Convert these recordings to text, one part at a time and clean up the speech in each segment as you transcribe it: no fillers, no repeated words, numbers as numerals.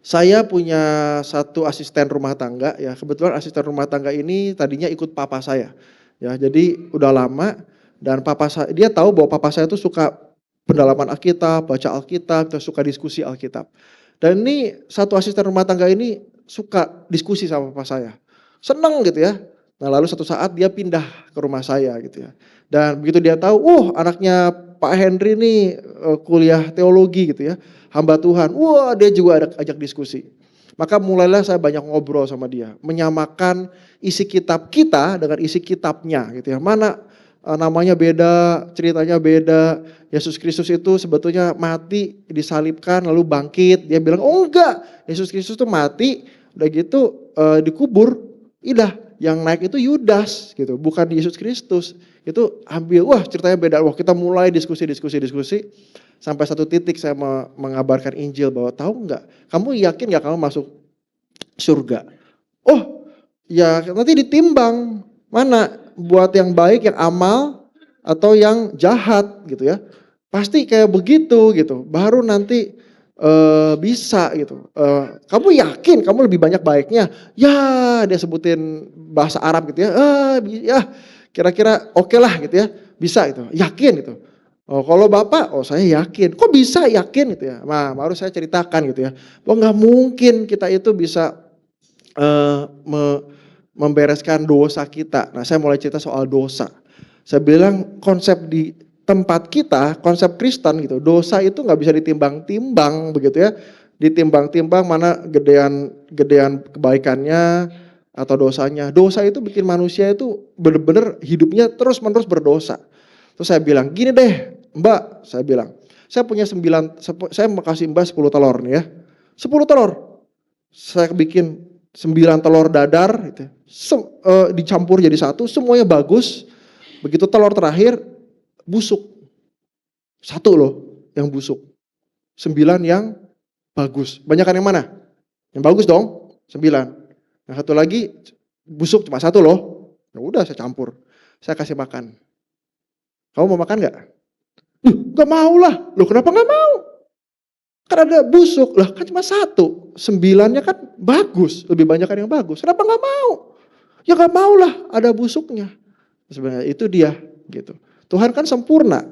Saya punya satu asisten rumah tangga ya, kebetulan asisten rumah tangga ini tadinya ikut papa saya. Ya, jadi udah lama dan dia tahu bahwa papa saya tuh suka pendalaman Alkitab, baca Alkitab, terus suka diskusi Alkitab. Dan ini satu asisten rumah tangga ini suka diskusi sama papa saya. Seneng gitu ya. Nah, lalu satu saat dia pindah ke rumah saya gitu ya. Dan begitu dia tahu, anaknya Pak Henry nih kuliah teologi gitu ya, hamba Tuhan. Wah, dia juga ada ajak diskusi. Maka mulailah saya banyak ngobrol sama dia, menyamakan isi kitab kita dengan isi kitabnya gitu ya. Mana namanya beda, ceritanya beda. Yesus Kristus itu sebetulnya mati, disalibkan lalu bangkit. Dia bilang, "Oh enggak, Yesus Kristus itu mati, udah gitu dikubur. Idah, yang naik itu Yudas gitu, bukan Yesus Kristus." Itu ambil, wah ceritanya beda. Wah, kita mulai diskusi. Sampai satu titik saya mengabarkan Injil bahwa tahu nggak, kamu yakin nggak kamu masuk surga? Oh, ya nanti ditimbang mana buat yang baik, yang amal atau yang jahat gitu ya. Pasti kayak begitu gitu. Baru nanti bisa gitu. Kamu yakin kamu lebih banyak baiknya? Ya, dia sebutin bahasa Arab gitu ya. Ya kira-kira oke lah gitu ya. Bisa gitu. Yakin gitu. Oh, kalau Bapak, oh saya yakin. Kok bisa yakin gitu ya? Nah, baru saya ceritakan gitu ya. Bahwa nggak mungkin kita itu bisa eh, me- membereskan dosa kita. Nah, saya mulai cerita soal dosa. Saya bilang konsep di tempat kita, konsep Kristen gitu, dosa itu nggak bisa ditimbang-timbang begitu ya. Ditimbang-timbang mana gedean kebaikannya atau dosanya. Dosa itu bikin manusia itu benar-benar hidupnya terus-menerus berdosa. Terus saya bilang, gini deh Mbak, saya bilang, saya mau kasih Mbak 10 telur nih ya. 10 telur. Saya bikin 9 telur dadar gitu. Dicampur jadi satu, semuanya bagus. Begitu telur terakhir busuk. Satu loh yang busuk. 9 yang bagus. Banyakan yang mana? Yang bagus dong, 9. Yang satu lagi busuk cuma satu loh. Ya udah saya campur. Saya kasih makan. Kamu mau makan nggak? Gak mau lah. Loh kenapa gak mau? Kan ada busuk. Lah kan cuma satu. 9-nya kan bagus. Lebih banyak kan yang bagus. Kenapa gak mau? Ya gak mau lah ada busuknya. Sebenarnya itu dia gitu. Tuhan kan sempurna.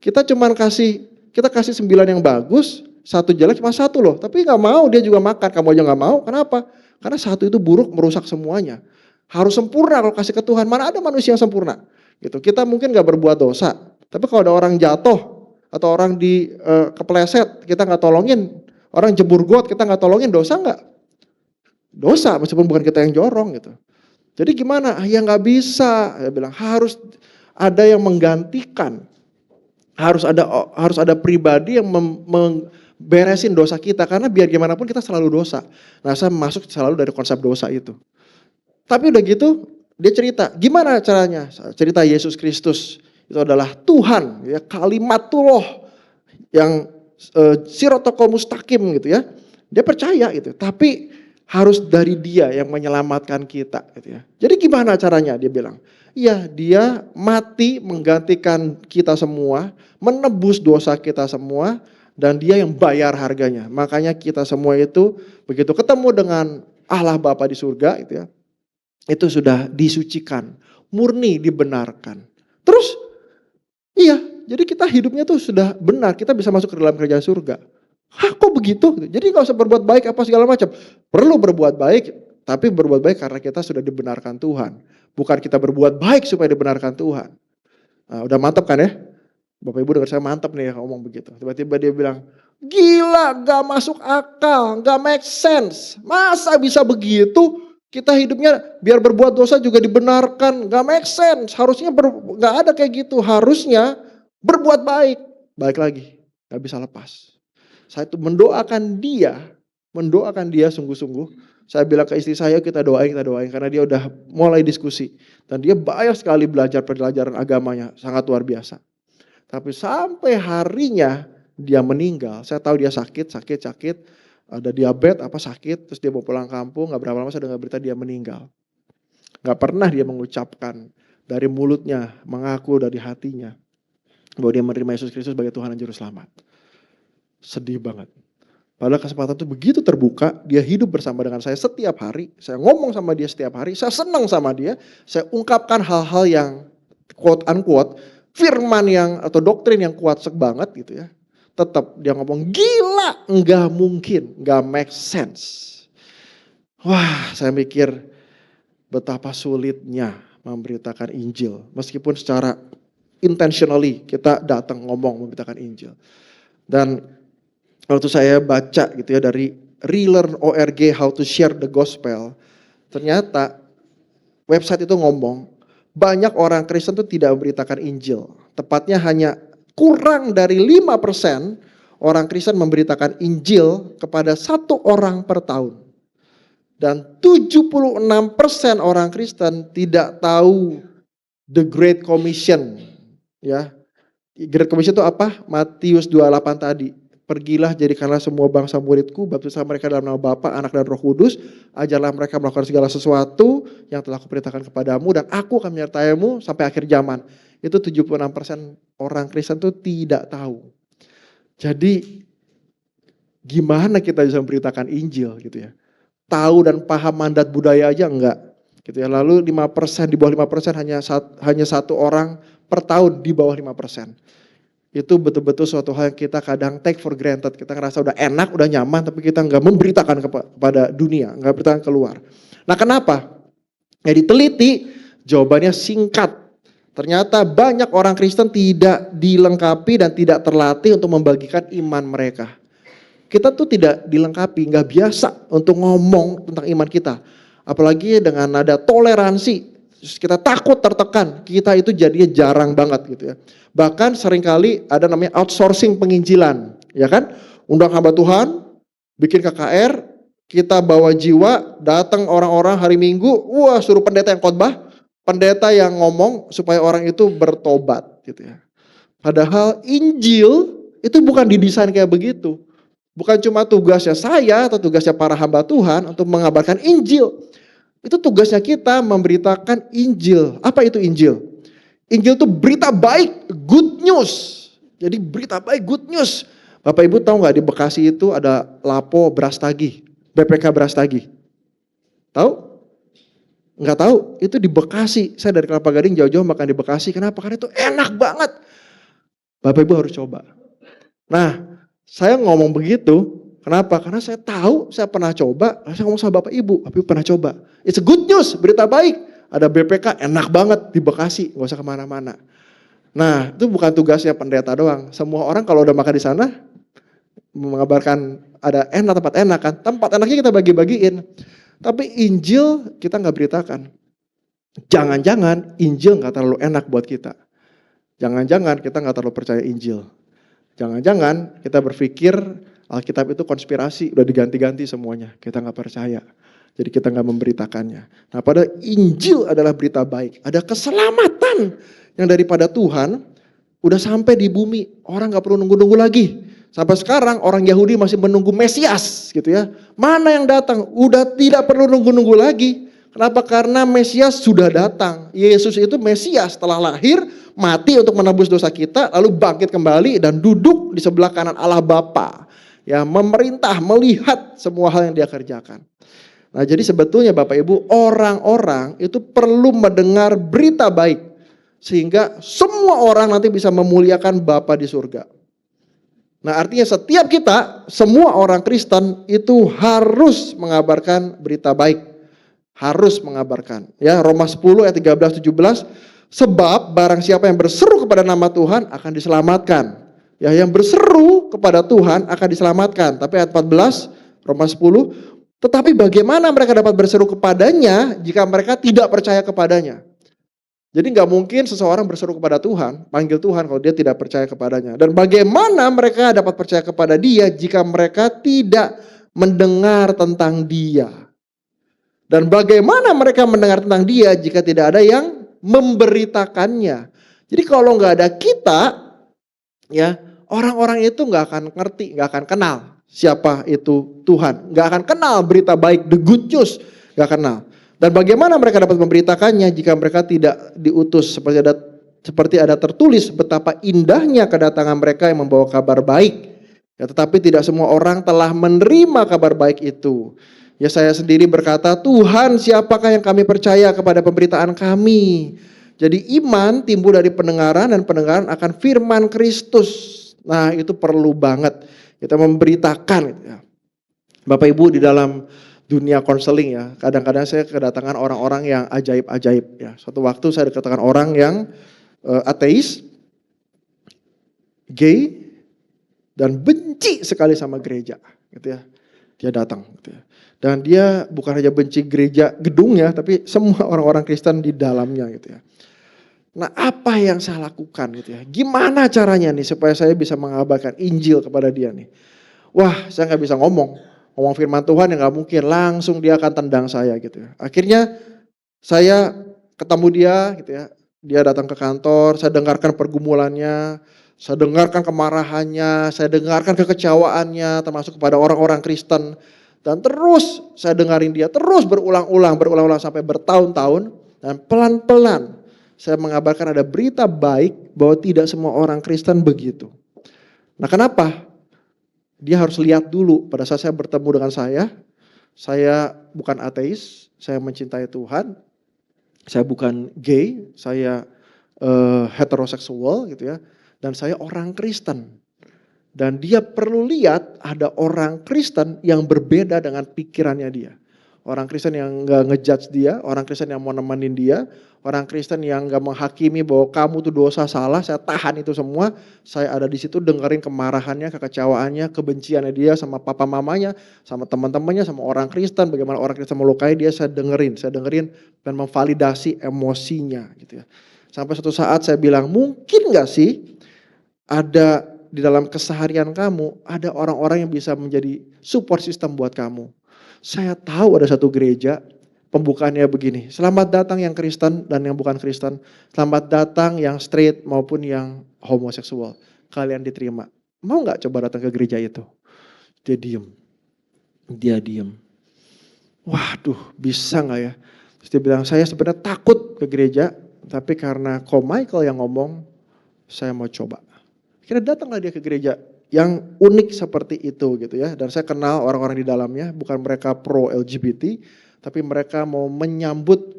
Kita kasih 9 yang bagus, satu jelek cuma satu loh. Tapi gak mau dia juga makan. Kamu aja gak mau. Kenapa? Karena satu itu buruk merusak semuanya. Harus sempurna kalau kasih ke Tuhan. Mana ada manusia yang sempurna? Gitu. Kita mungkin gak berbuat dosa. Tapi kalau ada orang jatuh atau orang kepleset kita nggak tolongin, orang jebur got kita nggak tolongin, dosa nggak? Dosa meskipun bukan kita yang jorong gitu. Jadi gimana? Ya nggak bisa. Saya bilang harus ada yang menggantikan, harus ada pribadi yang beresin dosa kita, karena biar gimana pun kita selalu dosa. Nah, saya masuk selalu dari konsep dosa itu. Tapi udah gitu dia cerita, gimana caranya? Cerita Yesus Kristus itu adalah Tuhan, ya, kalimatullah yang sirotoko mustaqim gitu ya. Dia percaya gitu, tapi harus dari dia yang menyelamatkan kita gitu ya. Jadi gimana caranya dia bilang? Iya, dia mati menggantikan kita semua, menebus dosa kita semua, dan dia yang bayar harganya. Makanya kita semua itu begitu ketemu dengan Allah Bapa di surga gitu ya, itu sudah disucikan, murni dibenarkan. Terus iya, jadi kita hidupnya tuh sudah benar, kita bisa masuk ke dalam kerajaan surga. Hah, kok begitu? Jadi gak usah berbuat baik apa segala macam. Perlu berbuat baik, tapi berbuat baik karena kita sudah dibenarkan Tuhan. Bukan kita berbuat baik supaya dibenarkan Tuhan. Nah, udah mantap kan ya? Bapak Ibu dengar saya mantap nih ya ngomong begitu. Tiba-tiba dia bilang, gila gak masuk akal, gak make sense. Masa bisa begitu? Kita hidupnya biar berbuat dosa juga dibenarkan, gak make sense. Harusnya gak ada kayak gitu. Harusnya berbuat baik. Baik lagi, gak bisa lepas. Saya tuh mendoakan dia sungguh-sungguh. Saya bilang ke istri saya, kita doain karena dia udah mulai diskusi. Dan dia banyak sekali belajar pelajaran agamanya, sangat luar biasa. Tapi sampai harinya dia meninggal, saya tahu dia sakit, ada diabetes apa sakit, terus dia mau pulang kampung, gak berapa lama saya dengar berita dia meninggal. Gak pernah dia mengucapkan dari mulutnya, mengaku dari hatinya, bahwa dia menerima Yesus Kristus sebagai Tuhan dan Juru Selamat. Sedih banget. Padahal kesempatan itu begitu terbuka, dia hidup bersama dengan saya setiap hari, saya ngomong sama dia setiap hari, saya senang sama dia, saya ungkapkan hal-hal yang quote unquote firman yang atau doktrin yang kuat banget gitu ya. Tetap dia ngomong gila, nggak mungkin, nggak make sense. Wah, saya mikir betapa sulitnya memberitakan Injil, meskipun secara intentionally kita datang ngomong memberitakan Injil. Dan waktu saya baca gitu ya dari relearn.org how to share the gospel, ternyata website itu ngomong banyak orang Kristen itu tidak memberitakan Injil. Tepatnya hanya kurang dari 5% orang Kristen memberitakan Injil kepada 1 orang per tahun. Dan 76% orang Kristen tidak tahu the Great Commission. Ya, Great Commission itu apa? Matius 28 tadi. Pergilah jadikanlah semua bangsa muridku, baptislah mereka dalam nama Bapa, Anak dan Roh Kudus, ajarlah mereka melakukan segala sesuatu yang telah kuperintahkan kepadamu dan aku akan menyertaimu sampai akhir zaman. Itu 76% orang Kristen itu tidak tahu. Jadi gimana kita bisa memberitakan Injil gitu ya? Tahu dan paham mandat budaya aja enggak gitu ya. Lalu 5%, di bawah 5% hanya 1 orang per tahun di bawah 5%. Itu betul-betul suatu hal yang kita kadang take for granted. Kita ngerasa udah enak, udah nyaman, tapi kita enggak memberitakan kepada dunia, enggak beritakan keluar. Nah, kenapa? Ya diteliti, jawabannya singkat. Ternyata banyak orang Kristen tidak dilengkapi dan tidak terlatih untuk membagikan iman mereka. Kita tuh tidak dilengkapi, nggak biasa untuk ngomong tentang iman kita. Apalagi dengan nada toleransi, kita takut tertekan, kita itu jadinya jarang banget gitu ya. Bahkan seringkali ada namanya outsourcing penginjilan, ya kan? Undang hamba Tuhan, bikin KKR, kita bawa jiwa, datang orang-orang hari Minggu, wah suruh pendeta yang khotbah, pendeta yang ngomong supaya orang itu bertobat gitu ya. Padahal Injil itu bukan didesain kayak begitu. Bukan cuma tugasnya saya atau tugasnya para hamba Tuhan untuk mengabarkan Injil. Itu tugasnya kita memberitakan Injil. Apa itu Injil? Injil itu berita baik, good news. Jadi berita baik, good news. Bapak Ibu tahu nggak di Bekasi itu ada Lapo Brastagi, BPK Brastagi. Tahu? Nggak tahu? Itu di Bekasi. Saya dari Kelapa Gading jauh-jauh makan di Bekasi. Kenapa? Karena itu enak banget. Bapak Ibu harus coba. Nah, saya ngomong begitu, kenapa? Karena saya tahu, saya pernah coba, saya ngomong sama Bapak Ibu pernah coba. It's a good news, berita baik. Ada BPK, enak banget di Bekasi, gak usah kemana-mana. Nah, itu bukan tugasnya pendeta doang. Semua orang kalau udah makan di sana, mengabarkan ada tempat enak kan. Tempat enaknya kita bagi-bagiin. Tapi Injil kita gak beritakan. Jangan-jangan Injil gak terlalu enak buat kita. Jangan-jangan kita gak terlalu percaya Injil. Jangan-jangan kita berpikir Alkitab itu konspirasi, udah diganti-ganti semuanya. Kita gak percaya. Jadi kita gak memberitakannya. Nah, padahal Injil adalah berita baik. Ada keselamatan yang daripada Tuhan udah sampai di bumi. Orang gak perlu nunggu-nunggu lagi. Sampai sekarang orang Yahudi masih menunggu Mesias gitu ya. Mana yang datang? Udah tidak perlu nunggu-nunggu lagi. Kenapa? Karena Mesias sudah datang. Yesus itu Mesias setelah lahir, mati untuk menebus dosa kita, lalu bangkit kembali dan duduk di sebelah kanan Allah Bapa. Ya, memerintah, melihat semua hal yang dia kerjakan. Nah, jadi sebetulnya Bapak Ibu, orang-orang itu perlu mendengar berita baik. Sehingga semua orang nanti bisa memuliakan Bapa di surga. Nah, artinya setiap kita, semua orang Kristen itu harus mengabarkan berita baik. Harus mengabarkan. Ya, Roma 10 ayat 13-17. Sebab barang siapa yang berseru kepada nama Tuhan akan diselamatkan. Ya, yang berseru kepada Tuhan akan diselamatkan. Tapi ayat 14, Roma 10. Tetapi bagaimana mereka dapat berseru kepadanya jika mereka tidak percaya kepadanya? Jadi gak mungkin seseorang berseru kepada Tuhan, panggil Tuhan kalau dia tidak percaya kepadanya. Dan bagaimana mereka dapat percaya kepada dia jika mereka tidak mendengar tentang dia? Dan bagaimana mereka mendengar tentang dia jika tidak ada yang memberitakannya? Jadi kalau nggak ada kita, ya orang-orang itu nggak akan ngerti, nggak akan kenal siapa itu Tuhan, nggak akan kenal berita baik, the good news, nggak kenal. Dan bagaimana mereka dapat memberitakannya jika mereka tidak diutus? Seperti ada tertulis betapa indahnya kedatangan mereka yang membawa kabar baik Ya, tetapi tidak semua orang telah menerima kabar baik itu. Ya, saya sendiri berkata, Tuhan, siapakah yang kami percaya kepada pemberitaan kami? Jadi iman timbul dari pendengaran dan pendengaran akan firman Kristus. Nah, itu perlu banget kita memberitakan gitu ya. Bapak Ibu, di dalam dunia konseling ya, kadang-kadang saya kedatangan orang-orang yang ajaib-ajaib ya. Suatu waktu saya kedatangan orang yang ateis, gay, dan benci sekali sama gereja gitu ya. Dia datang gitu ya. Dan dia bukan hanya benci gereja gedungnya, tapi semua orang-orang Kristen di dalamnya gitu ya. Nah, apa yang saya lakukan gitu ya? Gimana caranya nih supaya saya bisa mengabarkan Injil kepada dia nih? Wah, saya nggak bisa ngomong firman Tuhan yang nggak mungkin, langsung dia akan tendang saya gitu ya. Akhirnya saya ketemu dia gitu ya. Dia datang ke kantor, saya dengarkan pergumulannya, saya dengarkan kemarahannya, saya dengarkan kekecewaannya termasuk kepada orang-orang Kristen. Dan terus saya dengarin dia terus berulang-ulang sampai bertahun-tahun. Dan pelan-pelan saya mengabarkan ada berita baik bahwa tidak semua orang Kristen begitu. Nah, kenapa? Dia harus lihat dulu pada saat saya bertemu dengan saya bukan ateis, saya mencintai Tuhan, saya bukan gay, saya heteroseksual gitu ya, dan saya orang Kristen. Dan dia perlu lihat ada orang Kristen yang berbeda dengan pikirannya dia. Orang Kristen yang gak ngejudge dia, orang Kristen yang mau nemenin dia, orang Kristen yang gak menghakimi bahwa kamu tuh dosa salah, saya tahan itu semua. Saya ada di situ dengerin kemarahannya, kekecewaannya, kebenciannya dia sama papa mamanya, sama teman-temannya, sama orang Kristen, bagaimana orang Kristen melukai dia, saya dengerin dan memvalidasi emosinya gitu ya. Sampai suatu saat saya bilang, mungkin gak sih ada di dalam keseharian kamu, ada orang-orang yang bisa menjadi support system buat kamu. Saya tahu ada satu gereja, pembukaannya begini, selamat datang yang Kristen dan yang bukan Kristen, selamat datang yang straight maupun yang homoseksual, kalian diterima. Mau gak coba datang ke gereja itu? Dia diem. Waduh, bisa gak ya? Terus dia bilang, saya sebenarnya takut ke gereja, tapi karena Ko Michael yang ngomong, saya mau coba. Akhirnya datanglah dia ke gereja yang unik seperti itu gitu ya. Dan saya kenal orang-orang di dalamnya, bukan mereka pro LGBT, tapi mereka mau menyambut,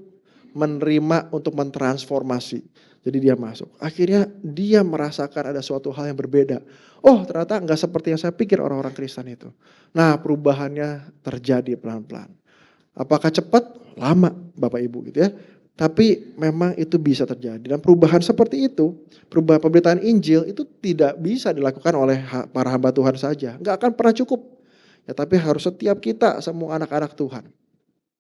menerima untuk mentransformasi. Jadi dia masuk. Akhirnya dia merasakan ada suatu hal yang berbeda. Oh, ternyata enggak seperti yang saya pikir orang-orang Kristen itu. Nah, perubahannya terjadi pelan-pelan. Apakah cepat? Lama, Bapak Ibu gitu ya. Tapi memang itu bisa terjadi. Dan perubahan seperti itu, perubahan pemberitaan Injil itu tidak bisa dilakukan oleh para hamba Tuhan saja. Enggak akan pernah cukup. Ya, tapi harus setiap kita, semua anak-anak Tuhan.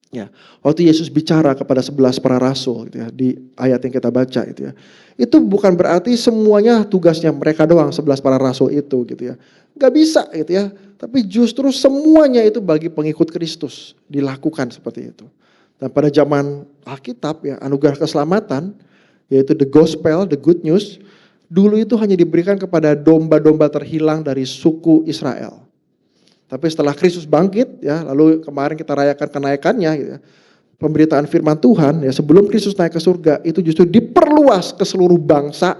Ya, waktu Yesus bicara kepada 11 para rasul gitu ya, di ayat yang kita baca itu ya. Itu bukan berarti semuanya tugasnya mereka doang 11 para rasul itu gitu ya. Enggak bisa gitu ya. Tapi justru semuanya itu bagi pengikut Kristus dilakukan seperti itu. Dan pada zaman Alkitab ya, anugerah keselamatan, yaitu the gospel, the good news, dulu itu hanya diberikan kepada domba-domba terhilang dari suku Israel. Tapi setelah Kristus bangkit ya, lalu kemarin kita rayakan kenaikannya gitu ya, pemberitaan firman Tuhan ya, sebelum Kristus naik ke surga itu justru diperluas ke seluruh bangsa,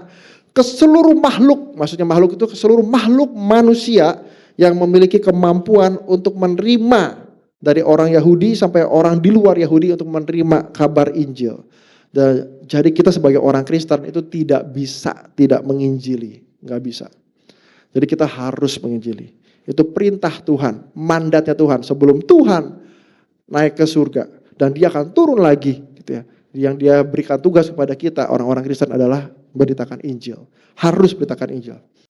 ke seluruh makhluk, maksudnya makhluk itu ke seluruh makhluk manusia yang memiliki kemampuan untuk menerima, dari orang Yahudi sampai orang di luar Yahudi untuk menerima kabar Injil. Dan jadi kita sebagai orang Kristen itu tidak bisa tidak menginjili, nggak bisa. Jadi kita harus menginjili. Itu perintah Tuhan, mandatnya Tuhan sebelum Tuhan naik ke surga dan dia akan turun lagi gitu ya. Yang dia berikan tugas kepada kita orang-orang Kristen adalah memberitakan Injil. Harus beritakan Injil.